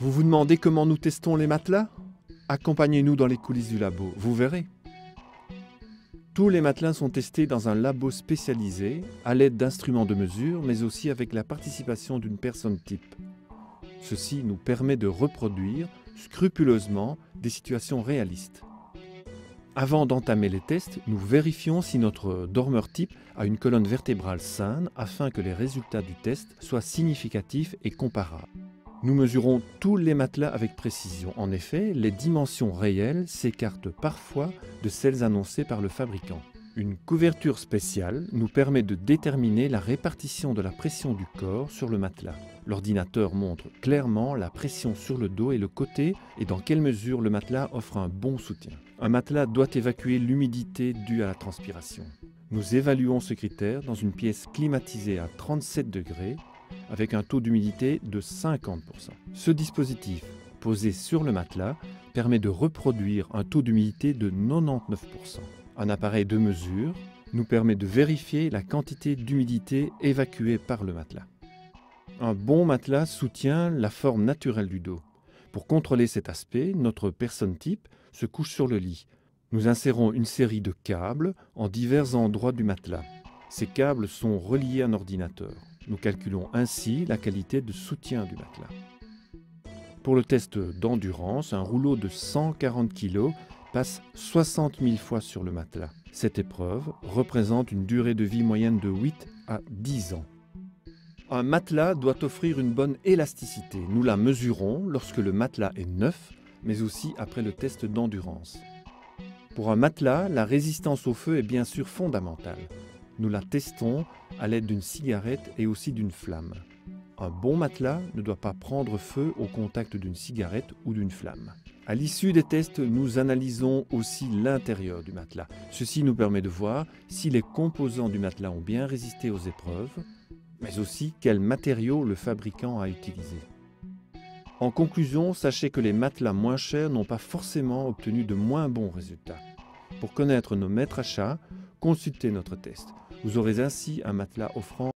Vous vous demandez comment nous testons les matelas? Accompagnez-nous dans les coulisses du labo, vous verrez. Tous les matelas sont testés dans un labo spécialisé, à l'aide d'instruments de mesure, mais aussi avec la participation d'une personne type. Ceci nous permet de reproduire scrupuleusement des situations réalistes. Avant d'entamer les tests, nous vérifions si notre dormeur type a une colonne vertébrale saine afin que les résultats du test soient significatifs et comparables. Nous mesurons tous les matelas avec précision. En effet, les dimensions réelles s'écartent parfois de celles annoncées par le fabricant. Une couverture spéciale nous permet de déterminer la répartition de la pression du corps sur le matelas. L'ordinateur montre clairement la pression sur le dos et le côté et dans quelle mesure le matelas offre un bon soutien. Un matelas doit évacuer l'humidité due à la transpiration. Nous évaluons ce critère dans une pièce climatisée à 37 degrés avec un taux d'humidité de 50%. Ce dispositif, posé sur le matelas, permet de reproduire un taux d'humidité de 99%. Un appareil de mesure nous permet de vérifier la quantité d'humidité évacuée par le matelas. Un bon matelas soutient la forme naturelle du dos. Pour contrôler cet aspect, notre personne type se couche sur le lit. Nous insérons une série de câbles en divers endroits du matelas. Ces câbles sont reliés à un ordinateur. Nous calculons ainsi la qualité de soutien du matelas. Pour le test d'endurance, un rouleau de 140 kg passe 60 000 fois sur le matelas. Cette épreuve représente une durée de vie moyenne de 8 à 10 ans. Un matelas doit offrir une bonne élasticité. Nous la mesurons lorsque le matelas est neuf, mais aussi après le test d'endurance. Pour un matelas, la résistance au feu est bien sûr fondamentale. Nous la testons à l'aide d'une cigarette et aussi d'une flamme. Un bon matelas ne doit pas prendre feu au contact d'une cigarette ou d'une flamme. À l'issue des tests, nous analysons aussi l'intérieur du matelas. Ceci nous permet de voir si les composants du matelas ont bien résisté aux épreuves, mais aussi quels matériaux le fabricant a utilisés. En conclusion, sachez que les matelas moins chers n'ont pas forcément obtenu de moins bons résultats. Pour connaître nos maîtres achats, consultez notre test. Vous aurez ainsi un matelas offrant